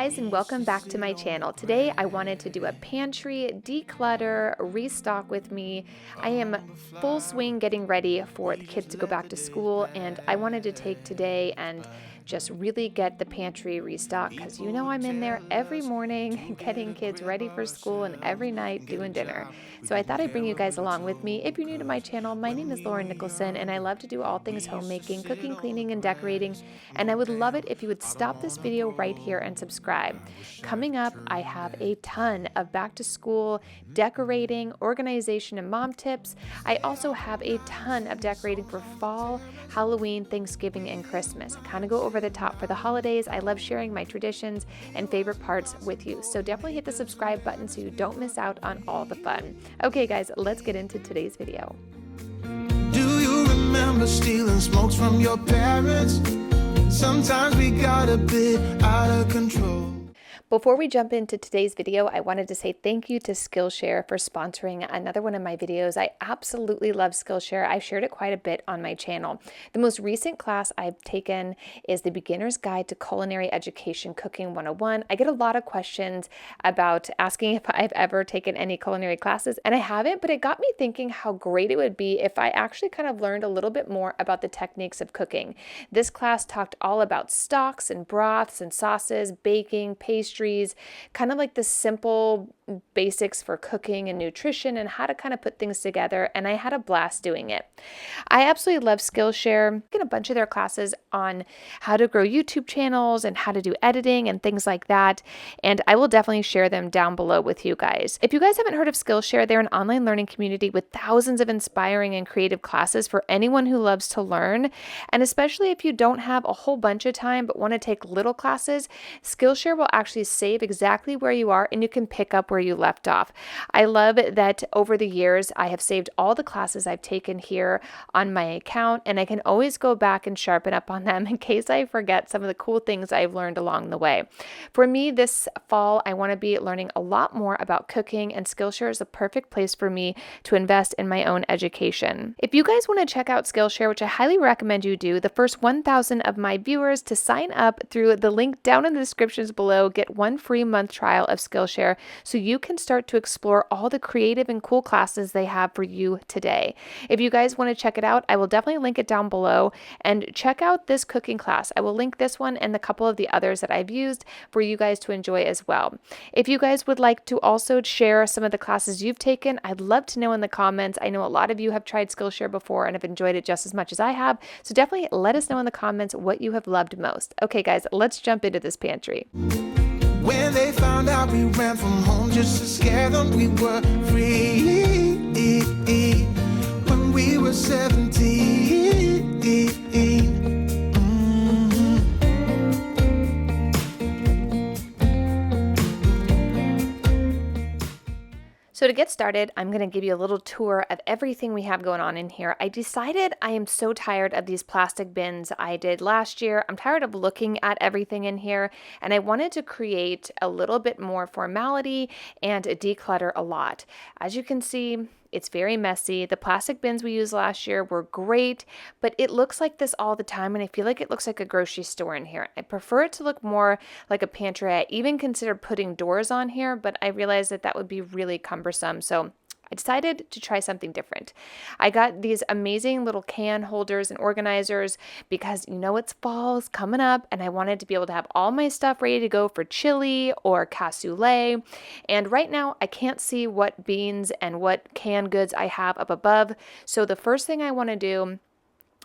guys, and welcome back to my channel. Today I wanted to do a pantry declutter restock with me. I am full swing getting ready for the kids to go back to school, and I wanted to take today and just really get the pantry restock because you know I'm in there every morning getting kids ready for school and every night doing dinner. So I thought I'd bring you guys along with me. If you're new to my channel, my name is Nicholsen, and I love to do all things homemaking, cooking, cleaning, and decorating. And I would love it if you would stop this video right here and subscribe. Coming up, I have a ton of back to school decorating, organization, and mom tips. I also have a ton of decorating for fall, Halloween, Thanksgiving, and Christmas. I kind of go over the top for the holidays. I love sharing my traditions and favorite parts with you. So definitely hit the subscribe button so you don't miss out on all the fun. Okay guys, let's get into today's video. Do you remember stealing smokes from your parents? Sometimes we got a bit out of control. Before we jump into today's video, I wanted to say thank you to Skillshare for sponsoring another one of my videos. I absolutely love Skillshare. I've shared it quite a bit on my channel. The most recent class I've taken is the Beginner's Guide to Culinary Education Cooking 101. I get a lot of questions about asking if I've ever taken any culinary classes, and I haven't, but it got me thinking how great it would be if I actually kind of learned a little bit more about the techniques of cooking. This class talked all about stocks and broths and sauces, baking, pastries, kind of like the simple basics for cooking and nutrition and how to kind of put things together, and I had a blast doing it. I absolutely love Skillshare. Get a bunch of their classes on how to grow YouTube channels and how to do editing and things like that, and I will definitely share them down below with you guys. If you guys haven't heard of Skillshare, they're an online learning community with thousands of inspiring and creative classes for anyone who loves to learn, and especially if you don't have a whole bunch of time but want to take little classes, Skillshare will actually save exactly where you are and you can pick up where you left off. I love that over the years I have saved all the classes I've taken here on my account, and I can always go back and sharpen up on them in case I forget some of the cool things I've learned along the way. For me this fall, I want to be learning a lot more about cooking, and Skillshare is a perfect place for me to invest in my own education. If you guys want to check out Skillshare, which I highly recommend you do, the first 1,000 of my viewers to sign up through the link down in the descriptions below get one free month trial of Skillshare so you can start to explore all the creative and cool classes they have for you today. If you guys want to check it out, I will definitely link it down below, and check out this cooking class. I will link this one and a couple of the others that I've used for you guys to enjoy as well. If you guys would like to also share some of the classes you've taken, I'd love to know in the comments. I know a lot of you have tried Skillshare before and have enjoyed it just as much as I have, so definitely let us know in the comments what you have loved most. Okay guys, let's jump into this pantry. When they found out we ran from home just to scare them, we were free. When we were 17. So to get started, I'm going to give you a little tour of everything we have going on in here. I decided I am so tired of these plastic bins I did last year. I'm tired of looking at everything in here, and I wanted to create a little bit more formality and declutter a lot. As you can see, it's very messy. The plastic bins we used last year were great, but it looks like this all the time, and I feel like it looks like a grocery store in here. I prefer it to look more like a pantry. I even considered putting doors on here, but I realized that that would be really cumbersome, so I decided to try something different. I got these amazing little can holders and organizers because you know it's fall's coming up, and I wanted to be able to have all my stuff ready to go for chili or cassoulet. And right now I can't see what beans and what canned goods I have up above. So the first thing I want to do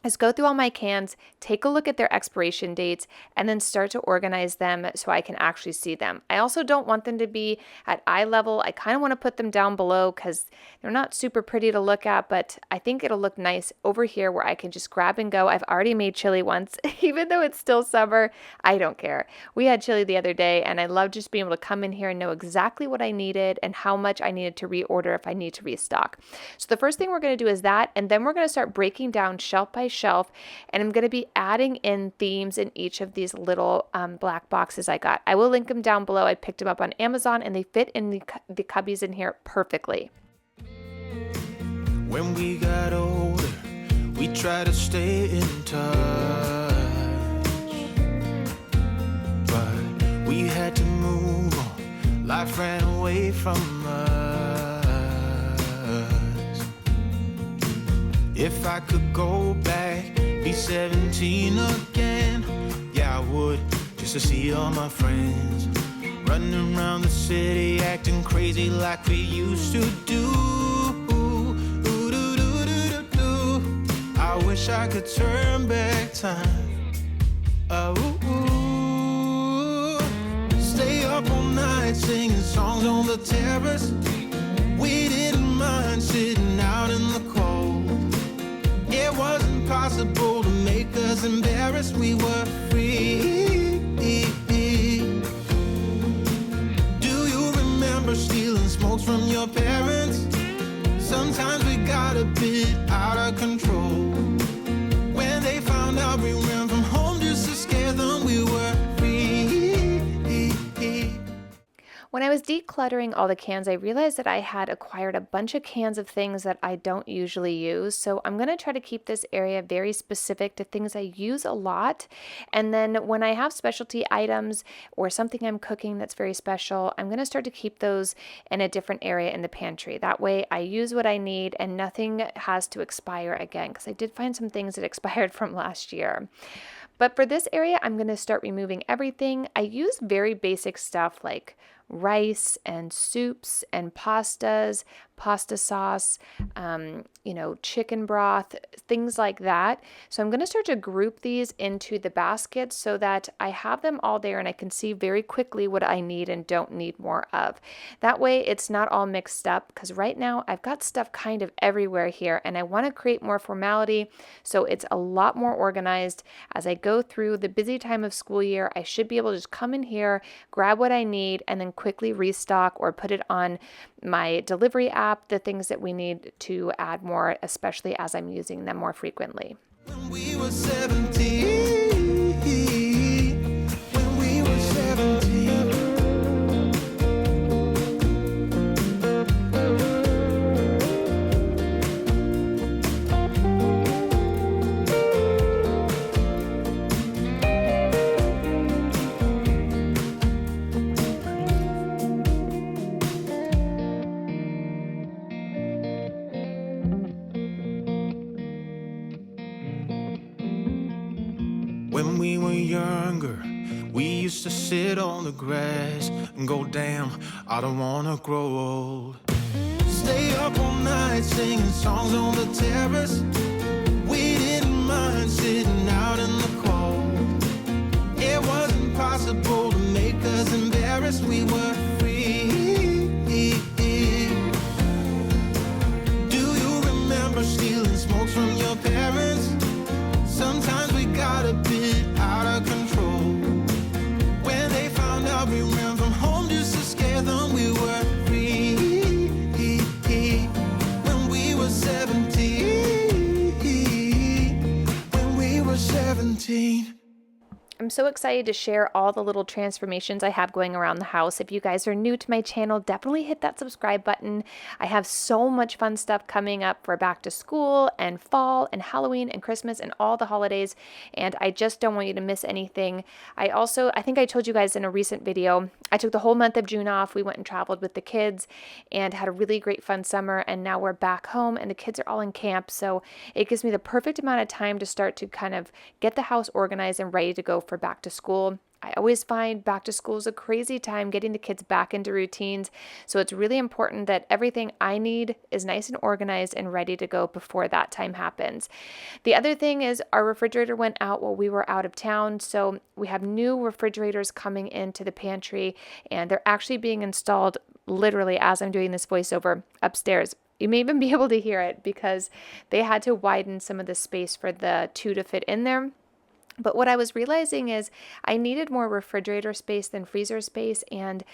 is go through all my cans, take a look at their expiration dates, and then start to organize them so I can actually see them. I also don't want them to be at eye level. I kind of want to put them down below because they're not super pretty to look at, but I think it'll look nice over here where I can just grab and go. I've already made chili once, even though it's still summer. I don't care. We had chili the other day, and I love just being able to come in here and know exactly what I needed and how much I needed to reorder if I need to restock. So the first thing we're going to do is that, and then we're going to start breaking down shelf by shelf, and I'm going to be adding in themes in each of these little black boxes I got. I will link them down below. I picked them up on Amazon, and they fit in the cubbies in here perfectly. When we got older, we tried to stay in touch, but we had to Life ran away from us. If I could go back, be 17 again, yeah, I would, just to see all my friends running around the city, acting crazy like we used to do. I wish I could turn back time. Stay up all night singing songs on the terrace. We didn't mind sitting out in the cold. It wasn't possible to make us embarrassed. We were free. Do you remember stealing smokes from your parents? Sometimes we got a bit out of control. When they found out we ran from home just to scare them, we were free. When I was decluttering all the cans, I realized that I had acquired a bunch of cans of things that I don't usually use. So I'm going to try to keep this area very specific to things I use a lot. And then when I have specialty items or something I'm cooking that's very special, I'm going to start to keep those in a different area in the pantry. That way I use what I need and nothing has to expire again, because I did find some things that expired from last year. But for this area, I'm going to start removing everything. I use very basic stuff like rice and soups and pastas, pasta sauce, chicken broth, things like that. So I'm going to start to group these into the baskets so that I have them all there and I can see very quickly what I need and don't need more of. That way it's not all mixed up, because right now I've got stuff kind of everywhere here and I want to create more formality so it's a lot more organized. As I go through the busy time of school year, I should be able to just come in here, grab what I need, and then quickly restock or put it on my delivery app, the things that we need to add more, especially as I'm using them more frequently. When we were 17, when we were 17. When we were younger, we used to sit on the grass and go, damn, I don't wanna grow old. Stay up all night singing songs on the terrace. We didn't mind sitting out in the cold. It wasn't possible to make us embarrassed. We were free. Do you remember stealing smokes from your parents? Sometimes we got a bit out of control. When they found out we ran from home just to scare them, we were free. When we were 17, when we were 17. I'm so excited to share all the little transformations I have going around the house. If you guys are new to my channel, definitely hit that subscribe button. I have so much fun stuff coming up for back to school and fall and Halloween and Christmas and all the holidays, and I just don't want you to miss anything. I think I told you guys in a recent video, I took the whole month of June off. We went and traveled with the kids and had a really great fun summer, and now we're back home and the kids are all in camp, so it gives me the perfect amount of time to start to kind of get the house organized and ready to go for back to school. I always find back to school is a crazy time getting the kids back into routines, so it's really important that everything I need is nice and organized and ready to go before that time happens. The other thing is our refrigerator went out while we were out of town, so we have new refrigerators coming into the pantry, and they're actually being installed literally as I'm doing this voiceover upstairs. You may even be able to hear it because they had to widen some of the space for the two to fit in there. But what I was realizing is I needed more refrigerator space than freezer space, and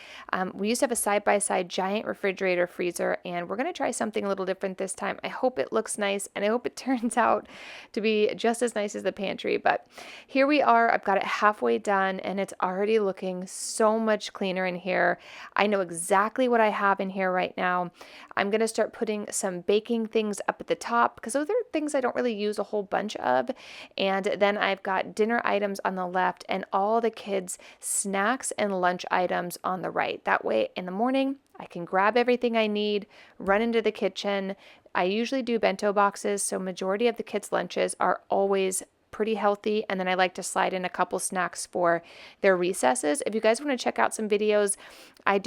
we used to have a side-by-side giant refrigerator freezer, and we're going to try something a little different this time. I hope it looks nice, and I hope it turns out to be just as nice as the pantry. But here we are. I've got it halfway done, and it's already looking so much cleaner in here. I know exactly what I have in here right now. I'm going to start putting some baking things up at the top because those are things I don't really use a whole bunch of, and then I've got dinner items on the left and all the kids' snacks and lunch items on the right. That way in the morning, I can grab everything I need, run into the kitchen. I usually do bento boxes, so majority of the kids' lunches are always pretty healthy, and then I like to slide in a couple snacks for their recesses. If you guys want to check out some videos, I've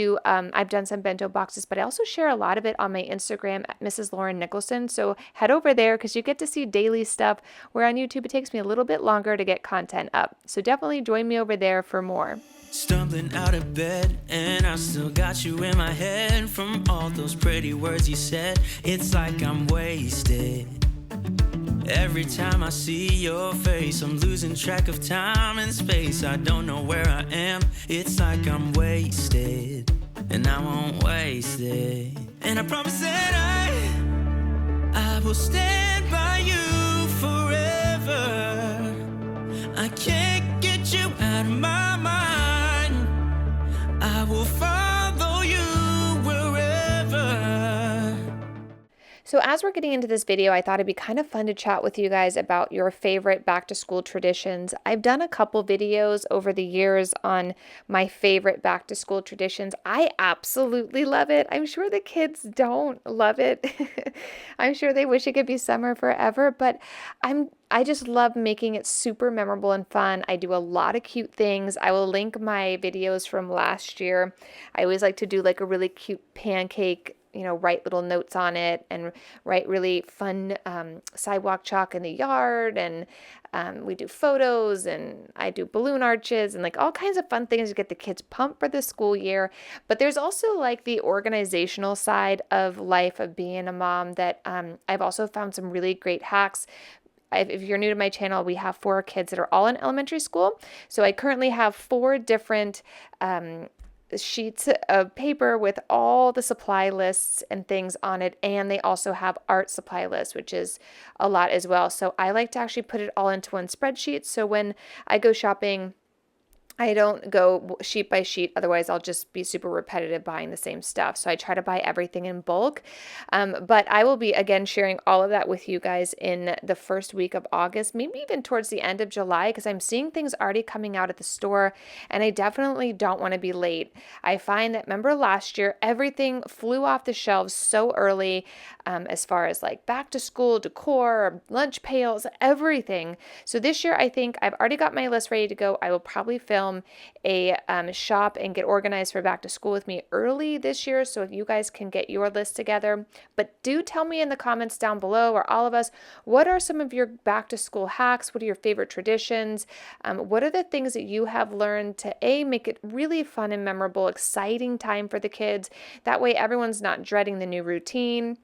done some bento boxes, but I also share a lot of it on my Instagram at Mrs. Lauren Nicholson, so head over there because you get to see daily stuff, where on YouTube it takes me a little bit longer to get content up. So definitely join me over there for more. Stumbling out of bed, and I still got you in my head from all those pretty words you said. It's like I'm wasted. Every time I see your face, I'm losing track of time and space. I don't know where I am. It's like I'm wasted, and I won't waste it. And I promise that I will stand by you forever. I can't get you out of my mind. I will follow you wherever. So as we're getting into this video, I thought it'd be kind of fun to chat with you guys about your favorite back to school traditions. I've done a couple videos over the years on my favorite back to school traditions. I absolutely love it. I'm sure the kids don't love it. I'm sure they wish it could be summer forever, but I just love making it super memorable and fun. I do a lot of cute things. I will link my videos from last year. I always like to do like a really cute pancake, write little notes on it and write really fun sidewalk chalk in the yard. And we do photos, and I do balloon arches and like all kinds of fun things to get the kids pumped for the school year. But there's also like the organizational side of life of being a mom that I've also found some really great hacks. If you're new to my channel, we have 4 kids that are all in elementary school. So I currently have 4 different sheets of paper with all the supply lists and things on it. And they also have art supply lists, which is a lot as well. So I like to actually put it all into one spreadsheet. So when I go shopping, I don't go sheet by sheet, otherwise I'll just be super repetitive buying the same stuff. So I try to buy everything in bulk. But I will be, again, sharing all of that with you guys in the first week of August, maybe even towards the end of July, because I'm seeing things already coming out at the store, and I definitely don't want to be late. I find that, remember last year, everything flew off the shelves so early, as far as like back to school decor, lunch pails, everything. So this year, I think I've already got my list ready to go. I will probably film a shop and get organized for back to school with me early this year, so you guys can get your list together. But do tell me in the comments down below, or all of us, what are some of your back to school hacks? What are your favorite traditions? What are the things that you have learned to make it really fun and memorable, exciting time for the kids? That way everyone's not dreading the new routine,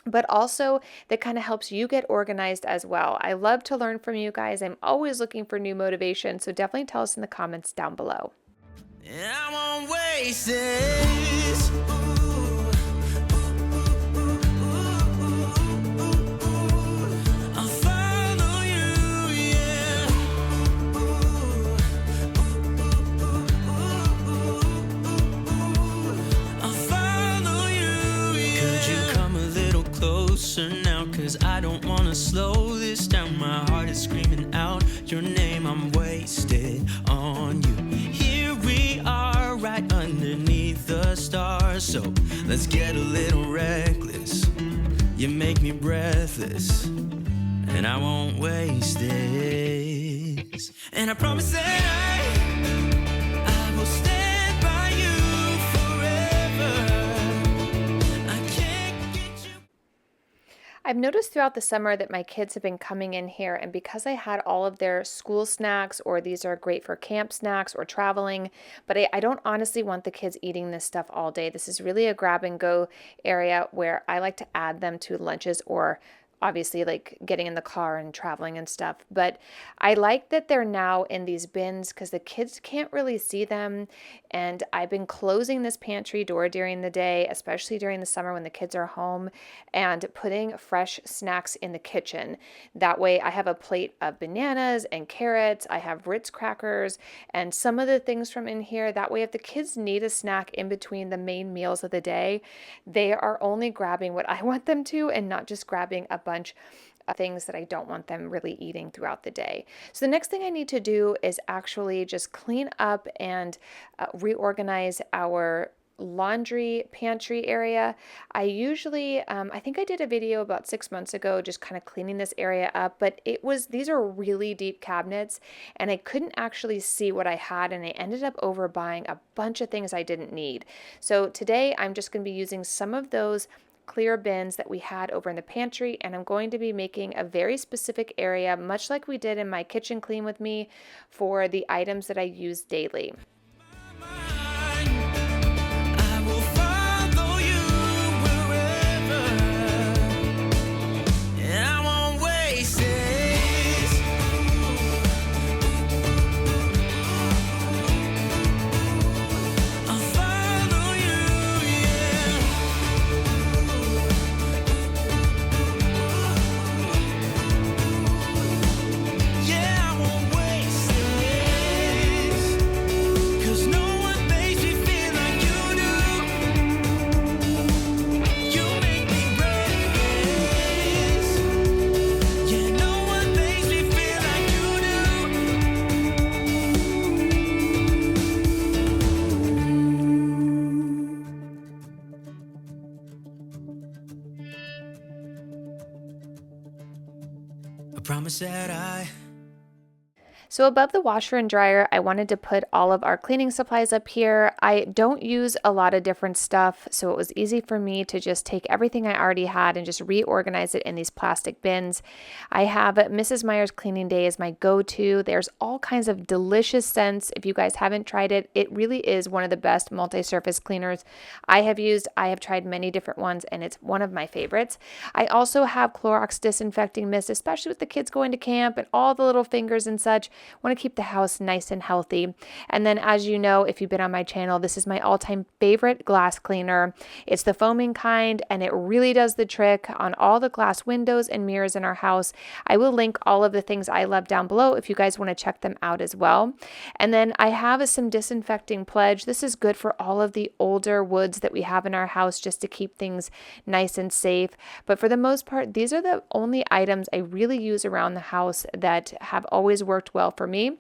but also that kind of helps you get organized as well. I love to learn from you guys. I'm always looking for new motivation, so definitely tell us in the comments down below. And I won't waste this. I'll follow you, yeah. I'll follow you, yeah. Could you come a little closer now? 'Cause I don't wanna slow this down. My heart is screaming out your name. I'm wasted on you. Here we are, right underneath the stars. So let's get a little reckless. You make me breathless, and I won't waste this. And I promise that I will stand by you forever. I can't get you. I've noticed throughout the summer that my kids have been coming in here, and because I had all of their school snacks, or these are great for camp snacks or traveling, but I don't honestly want the kids eating this stuff all day. This is really a grab and go area where I like to add them to lunches, or obviously like getting in the car and traveling and stuff. But I like that they're now in these bins because the kids can't really see them. And I've been closing this pantry door during the day, especially during the summer when the kids are home, and putting fresh snacks in the kitchen. That way I have a plate of bananas and carrots. I have Ritz crackers and some of the things from in here. That way if the kids need a snack in between the main meals of the day, they are only grabbing what I want them to and not just grabbing a bunch of things that I don't want them really eating throughout the day. So the next thing I need to do is actually just clean up and reorganize our laundry pantry area. I usually, I think I did a video about 6 months ago just kind of cleaning this area up, but these are really deep cabinets and I couldn't actually see what I had, and I ended up overbuying a bunch of things I didn't need. So today I'm just going to be using some of those clear bins that we had over in the pantry, and I'm going to be making a very specific area, much like we did in my kitchen clean with me, for the items that I use daily. Promise that So above the washer and dryer, I wanted to put all of our cleaning supplies up here. I don't use a lot of different stuff, so it was easy for me to just take everything I already had and just reorganize it in these plastic bins. I have Mrs. Meyer's Cleaning Day as my go-to. There's all kinds of delicious scents. If you guys haven't tried it, it really is one of the best multi-surface cleaners I have used. I have tried many different ones, and it's one of my favorites. I also have Clorox disinfecting mist, especially with the kids going to camp and all the little fingers and such. Want to keep the house nice and healthy. And then, as you know, if you've been on my channel, this is my all-time favorite glass cleaner. It's the foaming kind, and it really does the trick on all the glass windows and mirrors in our house. I will link all of the things I love down below if you guys want to check them out as well. And then I have some disinfecting pledge. This is good for all of the older woods that we have in our house, just to keep things nice and safe. But for the most part, these are the only items I really use around the house that have always worked well for me.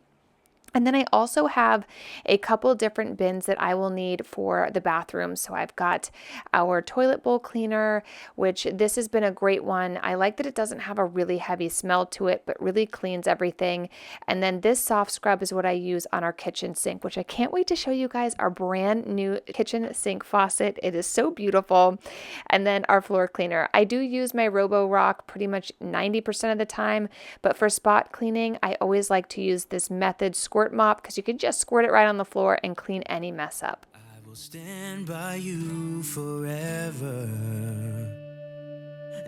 And then I also have a couple different bins that I will need for the bathroom. So I've got our toilet bowl cleaner, which this has been a great one. I like that it doesn't have a really heavy smell to it, but really cleans everything. And then this soft scrub is what I use on our kitchen sink, which I can't wait to show you guys our brand new kitchen sink faucet. It is so beautiful. And then our floor cleaner. I do use my Robo-Rock pretty much 90% of the time, but for spot cleaning, I always like to use this Method squirt mop, because you can just squirt it right on the floor and clean any mess up. I will stand by you forever,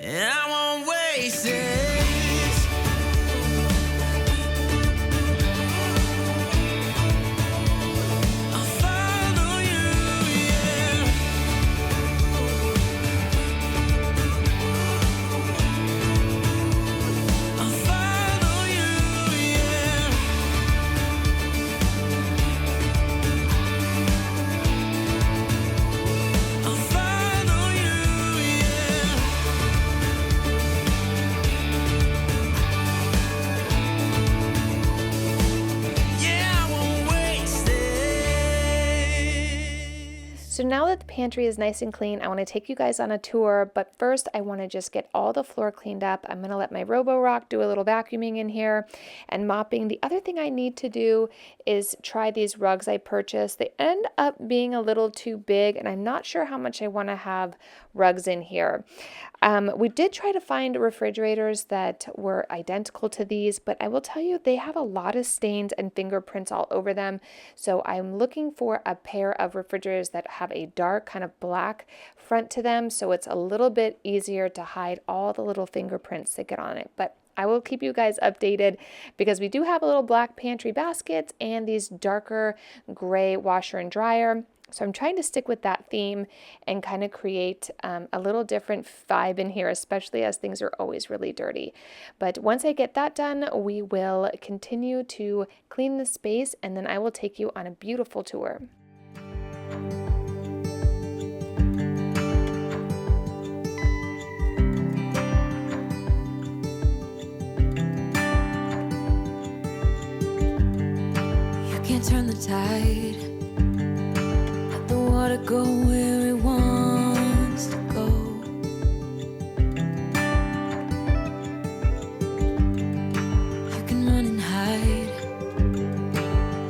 and I won't waste it. So now that the pantry is nice and clean, I want to take you guys on a tour, but first I want to just get all the floor cleaned up. I'm going to let my Robo-Rock do a little vacuuming in here and mopping. The other thing I need to do is try these rugs I purchased. They end up being a little too big, and I'm not sure how much I want to have rugs in here. We did try to find refrigerators that were identical to these, but I will tell you they have a lot of stains and fingerprints all over them. So I'm looking for a pair of refrigerators that have a dark kind of black front to them, so it's a little bit easier to hide all the little fingerprints that get on it. But I will keep you guys updated, because we do have a little black pantry baskets and these darker gray washer and dryer. So I'm trying to stick with that theme and kind of create a little different vibe in here, especially as things are always really dirty. But once I get that done, we will continue to clean the space, and then I will take you on a beautiful tour. turn the tide. Let the water go where it wants to go. You can run and hide.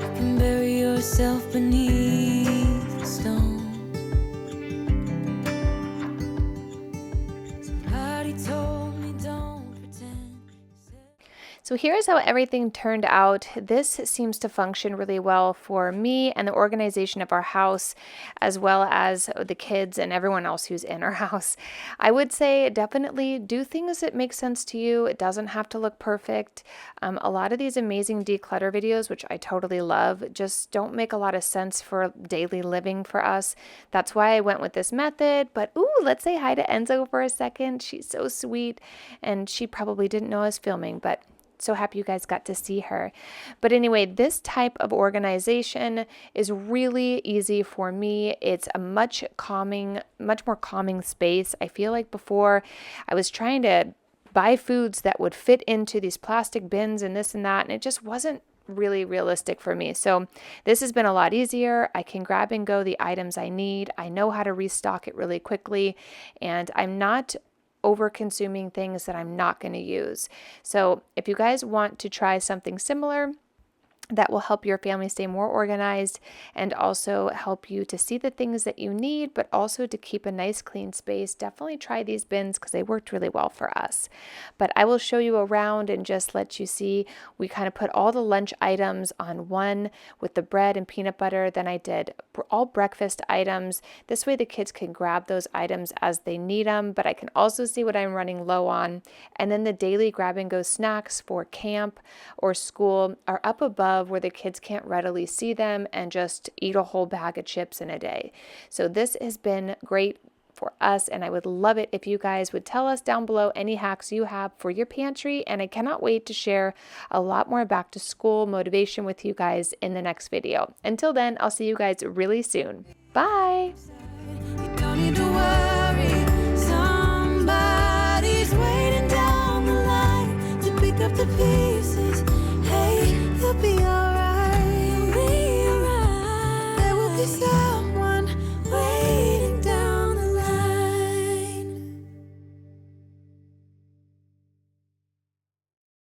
You can bury yourself beneath the stones. Somebody told me don't pretend. So here's how everything turned out. This seems to function really well for me and the organization of our house, as well as the kids and everyone else who's in our house. I would say definitely do things that make sense to you. It doesn't have to look perfect. A lot of these amazing declutter videos, which I totally love, just don't make a lot of sense for daily living for us. That's why I went with this method. But ooh, let's say hi to Enzo for a second. She's so sweet, and she probably didn't know I was filming, but so happy you guys got to see her. But anyway, this type of organization is really easy for me. It's a much more calming space. I feel like before I was trying to buy foods that would fit into these plastic bins and this and that, and it just wasn't really realistic for me. So this has been a lot easier. I can grab and go the items I need. I know how to restock it really quickly, and I'm not over consuming things that I'm not going to use. So if you guys want to try something similar that will help your family stay more organized and also help you to see the things that you need, but also to keep a nice clean space, definitely try these bins because they worked really well for us. But I will show you around and just let you see. We kind of put all the lunch items on one with the bread and peanut butter. Then I did all breakfast items. This way the kids can grab those items as they need them, but I can also see what I'm running low on. And then the daily grab and go snacks for camp or school are up above where the kids can't readily see them and just eat a whole bag of chips in a day. So this has been great for us, and I would love it if you guys would tell us down below any hacks you have for your pantry, and I cannot wait to share a lot more back to school motivation with you guys in the next video. Until then, I'll see you guys really soon. Bye!